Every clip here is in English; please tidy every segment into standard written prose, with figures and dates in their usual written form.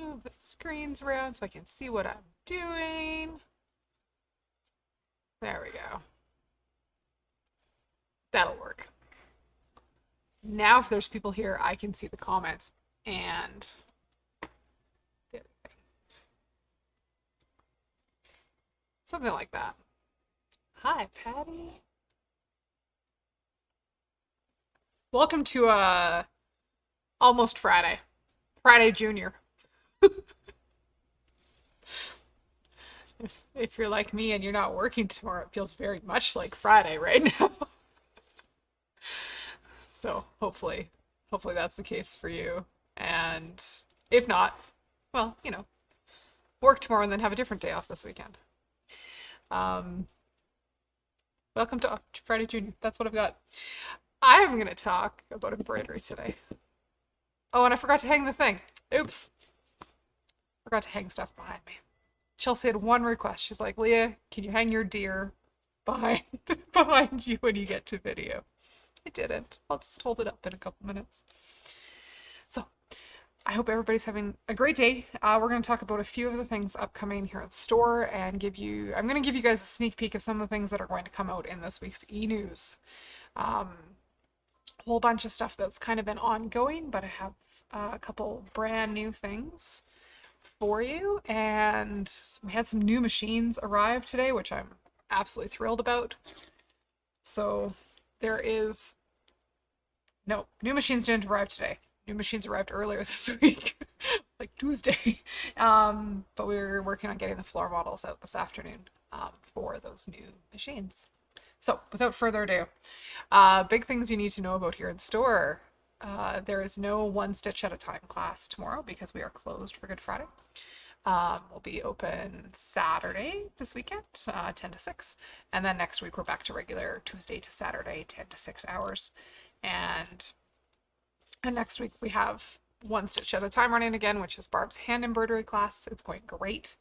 move the screens around so I can see what I'm doing. There we go. That'll work. Now if there's people here, I can see the comments and something like that. Hi, Patty. Welcome to almost Friday. Friday Junior. If you're like me and you're not working tomorrow, it feels very much like Friday right now. So hopefully that's the case for you. And if not, well, you know, work tomorrow and then have a different day off this weekend. Welcome to Friday Junior. That's what I've got. I'm going to talk about embroidery today. Oh, and I forgot to hang the thing. Oops. Forgot to hang stuff behind me. Chelsea had one request. She's like, Leah, can you hang your deer behind you when you get to video? I didn't. I'll just hold it up in a couple minutes. So, I hope everybody's having a great day. We're going to talk about a few of the things upcoming here at the store and I'm going to give you guys a sneak peek of some of the things that are going to come out in this week's e-news. A whole bunch of stuff that's kind of been ongoing, but I have a couple brand new things for you. And we had some new machines arrive today, which I'm absolutely thrilled about. So there is no new machines didn't arrive today. New machines arrived earlier this week, like Tuesday. But we were working on getting the floor models out this afternoon for those new machines. So without further ado, big things you need to know about here in store. There is no one stitch at a time class tomorrow because we are closed for Good Friday. We'll be open Saturday this weekend, 10 to 6. And then next week we're back to regular Tuesday to Saturday, 10 to 6 hours. And next week we have one stitch at a time running again, which is Barb's hand embroidery class. It's going great.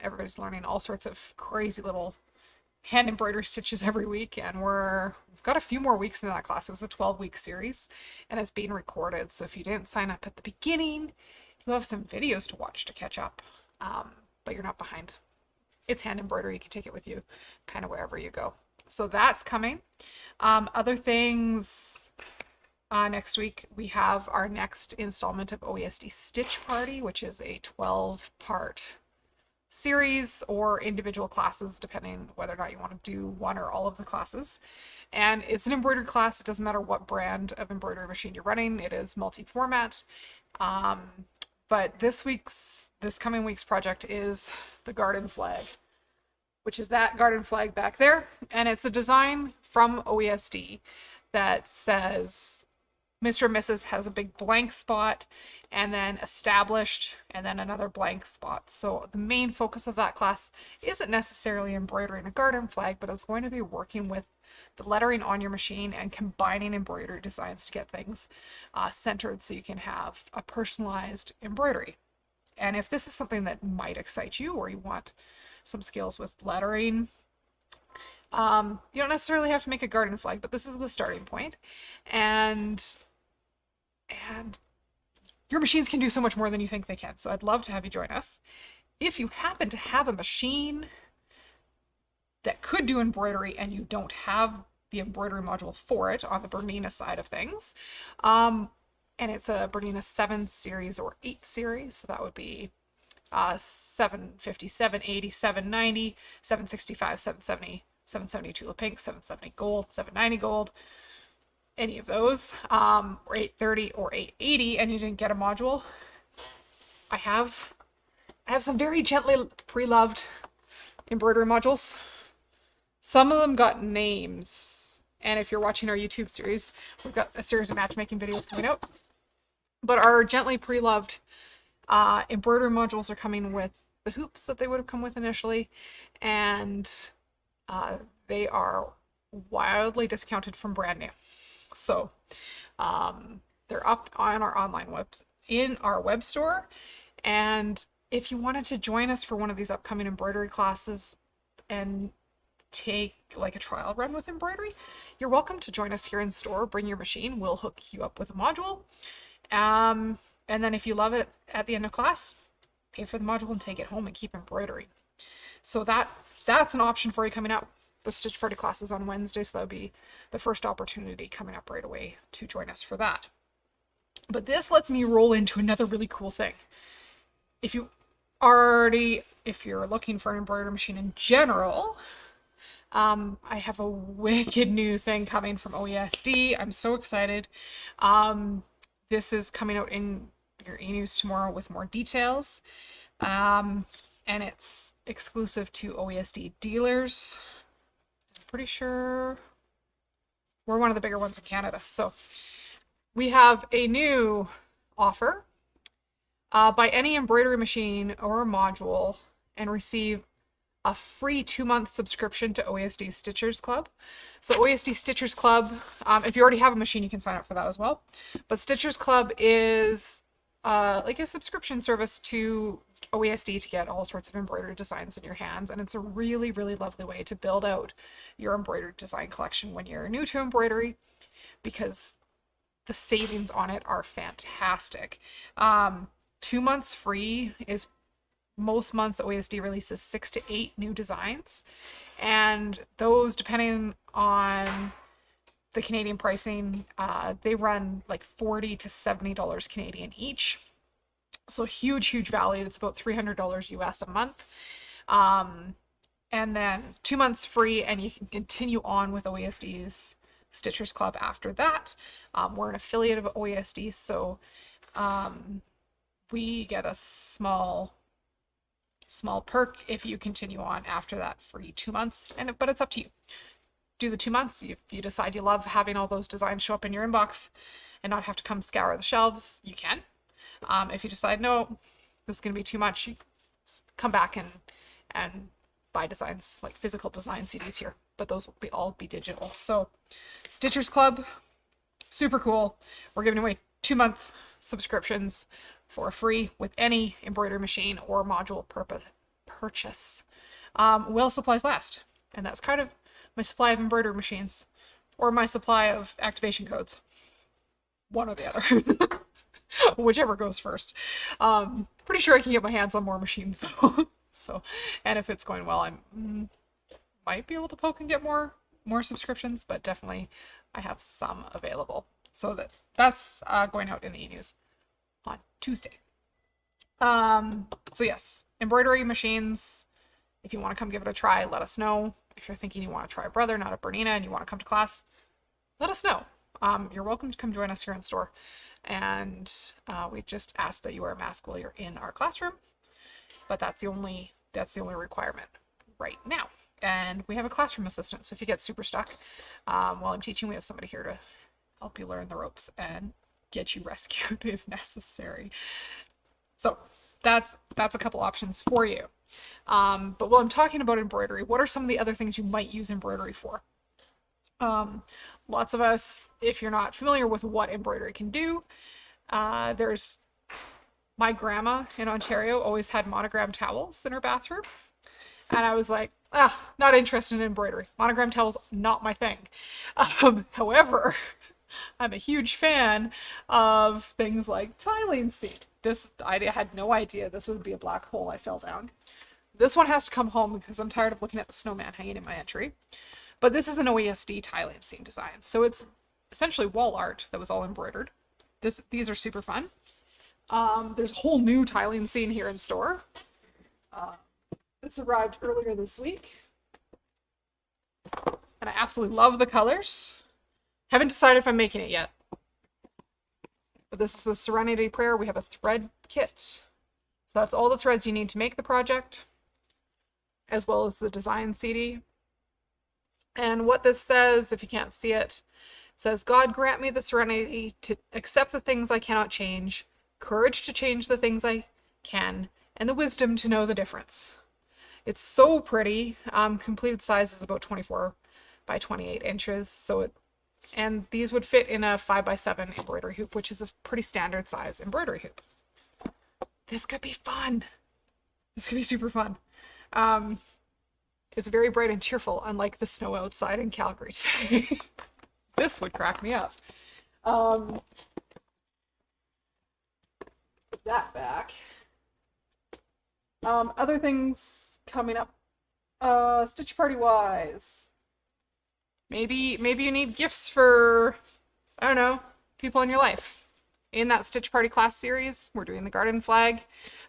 Everybody's learning all sorts of crazy little hand embroidery stitches every week, and we've got a few more weeks in that class. It was a 12-week series, and it's being recorded. So if you didn't sign up at the beginning, you'll have some videos to watch to catch up, but you're not behind. It's hand embroidery. You can take it with you kind of wherever you go. So that's coming. Other things, next week we have our next installment of OESD Stitch Party, which is a 12-part series or individual classes, depending whether or not you want to do one or all of the classes. And it's an embroidery class. It doesn't matter what brand of embroidery machine you're running. It is multi-format. But this coming week's project is the garden flag, which is that garden flag back there. And it's a design from OESD that says Mr. and Mrs. has a big blank spot, and then established, and then another blank spot. So the main focus of that class isn't necessarily embroidering a garden flag, but it's going to be working with the lettering on your machine and combining embroidery designs to get things centered so you can have a personalized embroidery. And if this is something that might excite you, or you want some skills with lettering, you don't necessarily have to make a garden flag, but this is the starting point. And your machines can do so much more than you think they can. So I'd love to have you join us. If you happen to have a machine that could do embroidery and you don't have the embroidery module for it on the Bernina side of things, and it's a Bernina 7 series or 8 series, so that would be 750, 780, 790, 765, 770, 770 Tula Pink, 770 Gold, 790 Gold, any of those, or 830 or 880, and you didn't get a module, I have some very gently pre-loved embroidery modules. Some of them got names, and if you're watching our YouTube series, we've got a series of matchmaking videos coming out. But our gently pre-loved embroidery modules are coming with the hoops that they would have come with initially, and they are wildly discounted from brand new. So they're up on our in our web store. And if you wanted to join us for one of these upcoming embroidery classes and take like a trial run with embroidery, you're welcome to join us here in store. Bring your machine. We'll hook you up with a module. And then if you love it at the end of class, pay for the module and take it home and keep embroidering. So that's an option for you coming up. The Stitch Party class is on Wednesday, so that'll be the first opportunity coming up right away to join us for that. But this lets me roll into another really cool thing. If you're looking for an embroidery machine in general, I have a wicked new thing coming from OESD. I'm so excited. This is coming out in your e-news tomorrow with more details. And it's exclusive to OESD dealers. I'm pretty sure we're one of the bigger ones in Canada. So we have a new offer. Buy any embroidery machine or module and receive a free 2-month subscription to OESD Stitchers Club. So OESD Stitchers Club, if you already have a machine, you can sign up for that as well. But Stitchers Club is like a subscription service to OESD to get all sorts of embroidery designs in your hands. And it's a really, really lovely way to build out your embroidered design collection when you're new to embroidery, because the savings on it are fantastic. 2 months free is most months OESD releases 6 to 8 new designs, and those, depending on the Canadian pricing, they run like $40 to $70 Canadian each. So huge value. It's about $300 US a month. And then 2 months free, and you can continue on with OESD's Stitchers Club after that. We're an affiliate of OESD, so we get a small perk if you continue on after that free 2 months. But it's up to you. Do the 2 months. If you decide you love having all those designs show up in your inbox and not have to come scour the shelves, you can. If you decide, no, this is going to be too much, you come back and buy designs, like physical design CDs here. But those will all be digital. So Stitchers Club, super cool. We're giving away 2-month subscriptions for free with any embroidery machine or module purchase. While supplies last. And that's kind of my supply of embroidery machines, or my supply of activation codes. One or the other. Whichever goes first. Pretty sure I can get my hands on more machines though. So, and if it's going well, I might be able to poke and get more subscriptions, but definitely I have some available. So that's going out in the e-news on Tuesday. So yes, embroidery machines, if you want to come give it a try, let us know. If you're thinking you want to try a brother, not a Bernina, and you want to come to class, let us know. You're welcome to come join us here in store. And we just ask that you wear a mask while you're in our classroom. But that's the only requirement right now. And we have a classroom assistant, so if you get super stuck while I'm teaching, we have somebody here to help you learn the ropes and get you rescued if necessary. So that's a couple options for you. But while I'm talking about embroidery, what are some of the other things you might use embroidery for? Lots of us, if you're not familiar with what embroidery can do, there's my grandma in Ontario always had monogram towels in her bathroom. And I was like, not interested in embroidery. Monogram towels, not my thing. However, I'm a huge fan of things like tiling seed. I had no idea this would be a black hole I fell down. This one has to come home because I'm tired of looking at the snowman hanging in my entry. But this is an OESD tiling scene design. So it's essentially wall art that was all embroidered. These are super fun. There's a whole new tiling scene here in store. This arrived earlier this week. And I absolutely love the colors. Haven't decided if I'm making it yet. But this is the Serenity Prayer. We have a thread kit. So that's all the threads you need to make the project, as well as the design CD. And what this says, if you can't see it, says, God grant me the serenity to accept the things I cannot change, courage to change the things I can, and the wisdom to know the difference. It's so pretty. Completed size is about 24 by 28 inches. And these would fit in a 5x7 embroidery hoop, which is a pretty standard size embroidery hoop. This could be fun. This could be super fun. It's very bright and cheerful, unlike the snow outside in Calgary today. This would crack me up. that back. Other things coming up, Stitch Party wise. Maybe you need gifts for, I don't know, people in your life. In that Stitch Party class series, we're doing the garden flag.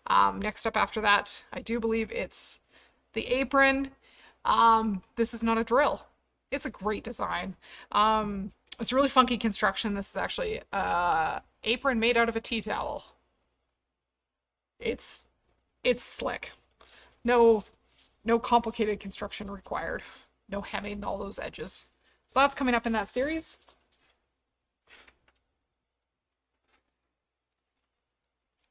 Next up after that, I do believe it's the apron. This is not a drill. It's a great design. It's a really funky construction. This is actually an apron made out of a tea towel. It's slick. No complicated construction required. No hemming all those edges. So that's coming up in that series.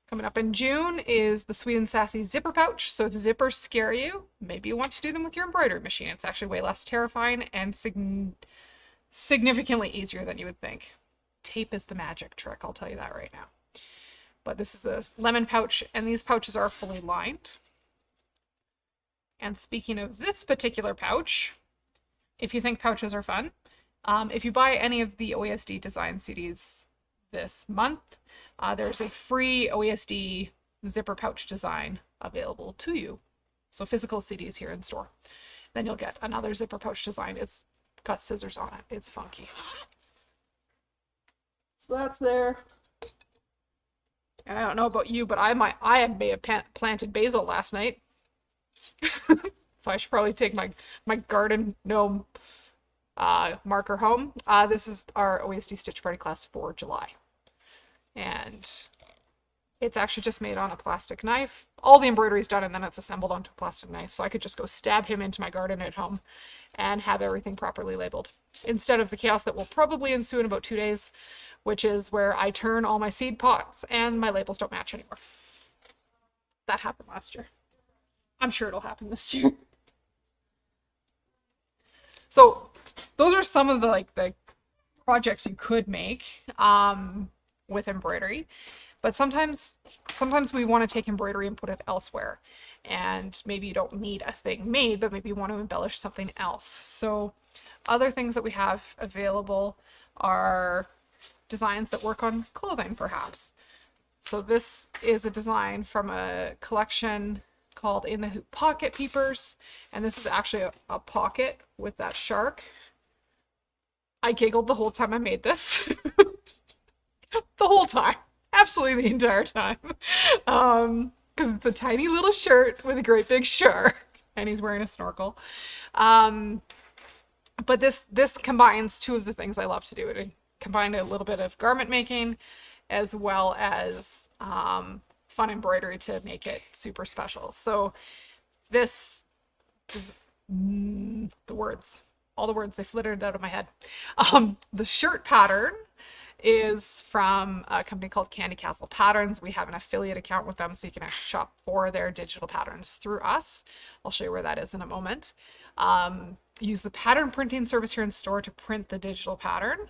Coming up in June is the Sweet and Sassy zipper pouch. So if zippers scare you, maybe you want to do them with your embroidery machine. It's actually way less terrifying and significantly easier than you would think. Tape is the magic trick, I'll tell you that right now. But this is the lemon pouch, and these pouches are fully lined. And speaking of this particular pouch, if you think pouches are fun, if you buy any of the OESD design CDs this month, there's a free OESD zipper pouch design available to you. So physical CDs here in store. Then you'll get another zipper pouch design. It's got scissors on it. It's funky. So that's there. And I don't know about you, but I may have planted basil last night. So I should probably take my garden gnome marker home. This is our OESD Stitch Party class for July. And it's actually just made on a plastic knife. All the embroidery is done and then it's assembled onto a plastic knife. So I could just go stab him into my garden at home and have everything properly labeled. Instead of the chaos that will probably ensue in about 2 days, which is where I turn all my seed pots and my labels don't match anymore. That happened last year. I'm sure it'll happen this year. So those are some of the projects you could make with embroidery. But sometimes we want to take embroidery and put it elsewhere. And maybe you don't need a thing made, but maybe you want to embellish something else. So other things that we have available are designs that work on clothing, perhaps. So this is a design from a collection called In the Hoop Pocket Peepers. And this is actually a pocket with that shark. I giggled the whole time I made this. The whole time. Absolutely the entire time. Because it's a tiny little shirt with a great big shark. And he's wearing a snorkel. But this combines two of the things I love to do. It combined a little bit of garment making as well as fun embroidery to make it super special. So this is all the words, they flittered out of my head. The shirt pattern is from a company called Candy Castle Patterns. We have an affiliate account with them, so you can actually shop for their digital patterns through us. I'll show you where that is in a moment. Use the pattern printing service here in store to print the digital pattern.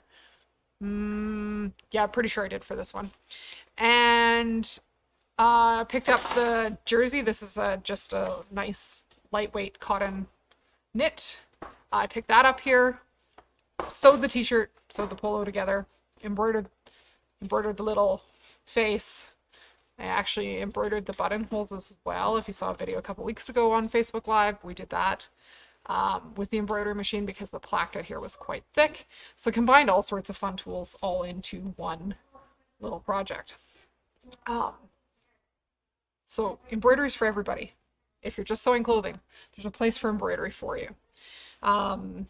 Yeah, pretty sure I did for this one. And picked up the jersey. This is just a nice lightweight cotton knit. I picked that up here, sewed the t-shirt, sewed the polo together, embroidered the little face. I actually embroidered the buttonholes as well. If you saw a video a couple weeks ago on Facebook Live, we did that with the embroidery machine because the placket here was quite thick. So combined all sorts of fun tools all into one little project. So embroidery is for everybody. If you're just sewing clothing, there's a place for embroidery for you. And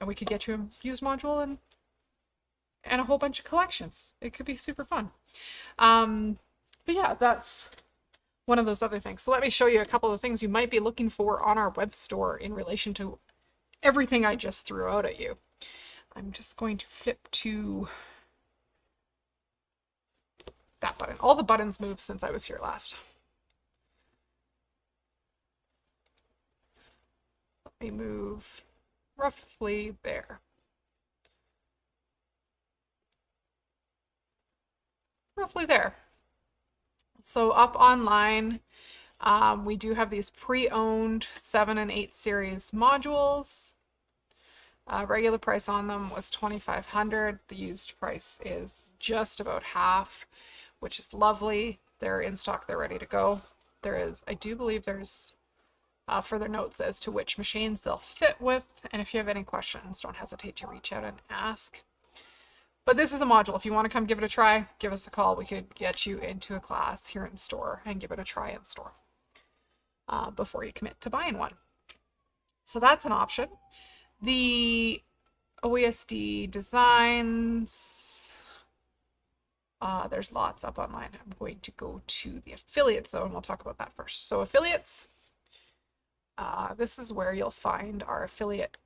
we could get you a used module and a whole bunch of collections. It could be super fun. But yeah, that's one of those other things. So let me show you a couple of things you might be looking for on our web store in relation to everything I just threw out at you. I'm just going to flip to that button. All the buttons moved since I was here last. Let me move roughly there. Roughly there. So up online, we do have these pre-owned 7 and 8 series modules. Regular price on them was $2,500. The used price is just about half, which is lovely. They're in stock, they're ready to go. I do believe there's further notes as to which machines they'll fit with, and if you have any questions, don't hesitate to reach out and ask. But this is a module. If you want to come give it a try, give us a call. We could get you into a class here in store and give it a try in store before you commit to buying one. So that's an option. The OESD designs, there's lots up online. I'm going to go to the affiliates though, and we'll talk about that first. So affiliates, this is where you'll find our affiliate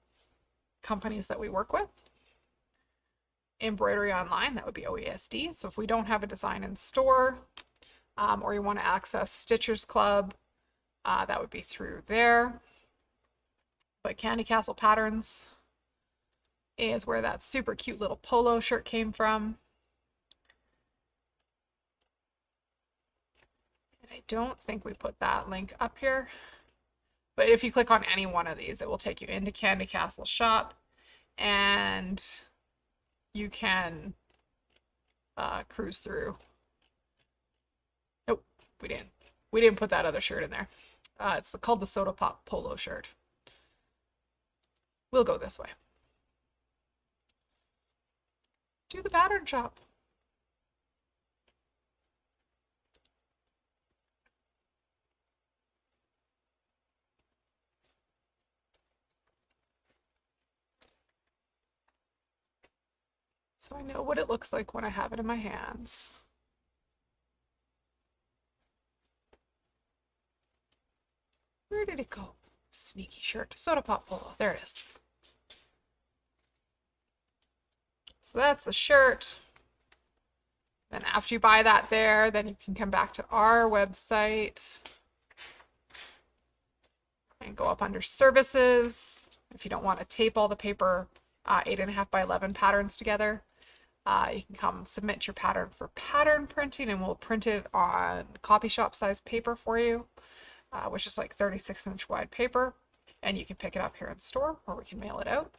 companies that we work with. Embroidery online, that would be OESD. So if we don't have a design in store, or you want to access Stitchers Club, that would be through there. But Candy Castle Patterns is where that super cute little polo shirt came from. And I don't think we put that link up here. But if you click on any one of these, it will take you into Candy Castle shop, and you can cruise through. Nope, we didn't put that other shirt in there. It's called the Soda Pop polo shirt. We'll go this way. Do the pattern shop. So I know what it looks like when I have it in my hands. Where did it go? Sneaky shirt. Soda Pop polo. There it is. So that's the shirt. Then after you buy that there, then you can come back to our website and go up under services. If you don't want to tape all the paper 8.5 by 11 patterns together, you can come submit your pattern for pattern printing, and we'll print it on copy shop size paper for you, which is like 36-inch wide paper, and you can pick it up here in store, or we can mail it out.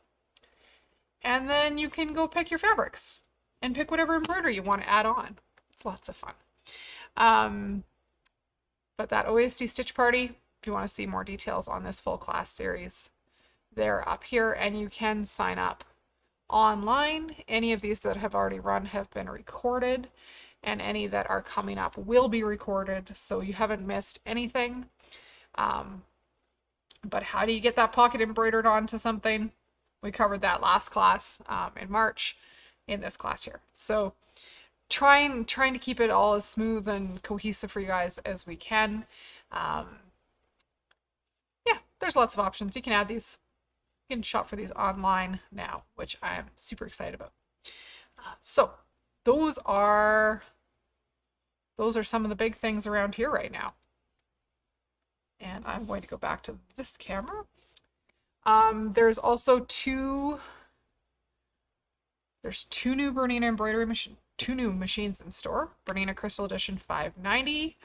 And then you can go pick your fabrics and pick whatever embroidery you want to add on. It's lots of fun. But that OESD Stitch Party, if you want to see more details on this full class series, they're up here, and you can sign up online. Any of these that have already run have been recorded, and any that are coming up will be recorded, so you haven't missed anything. But how do you get that pocket embroidered onto something? We covered that last class in March in this class here. So trying to keep it all as smooth and cohesive for you guys as we can. Yeah, there's lots of options. You can add these. You can shop for these online now, which I'm super excited about. So those are some of the big things around here right now. And I'm going to go back to this camera. There's also two new Bernina embroidery machines, 2 new machines in store. Bernina Crystal Edition 590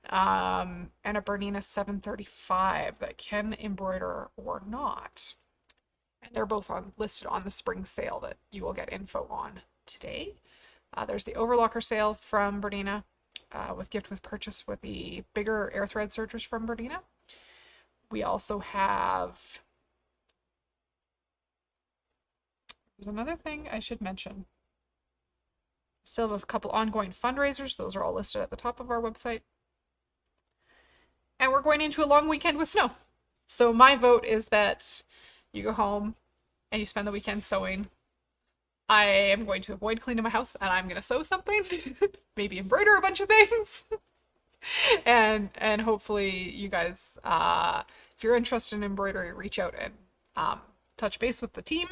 and a Bernina 735 that can embroider or not. And they're both listed on the spring sale that you will get info on today. There's the overlocker sale from Bernina with gift with purchase with the bigger air thread sergers from Bernina. We also have, there's another thing I should mention. Still have a couple ongoing fundraisers. Those are all listed at the top of our website. And we're going into a long weekend with snow. So my vote is that you go home and you spend the weekend sewing. I am going to avoid cleaning my house, and I'm going to sew something, maybe embroider a bunch of things. and hopefully you guys, if you're interested in embroidery, reach out and touch base with the team,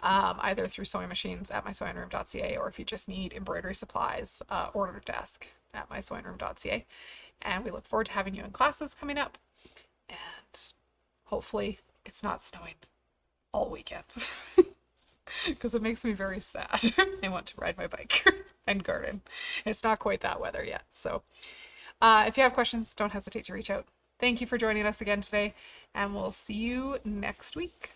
either through sewing machines at mysewingroom.ca, or if you just need embroidery supplies, order desk at mysewingroom.ca. And we look forward to having you in classes coming up, and hopefully it's not snowing all weekend because it makes me very sad. I want to ride my bike and garden. It's not quite that weather yet. So if you have questions, don't hesitate to reach out. Thank you for joining us again today, and we'll see you next week.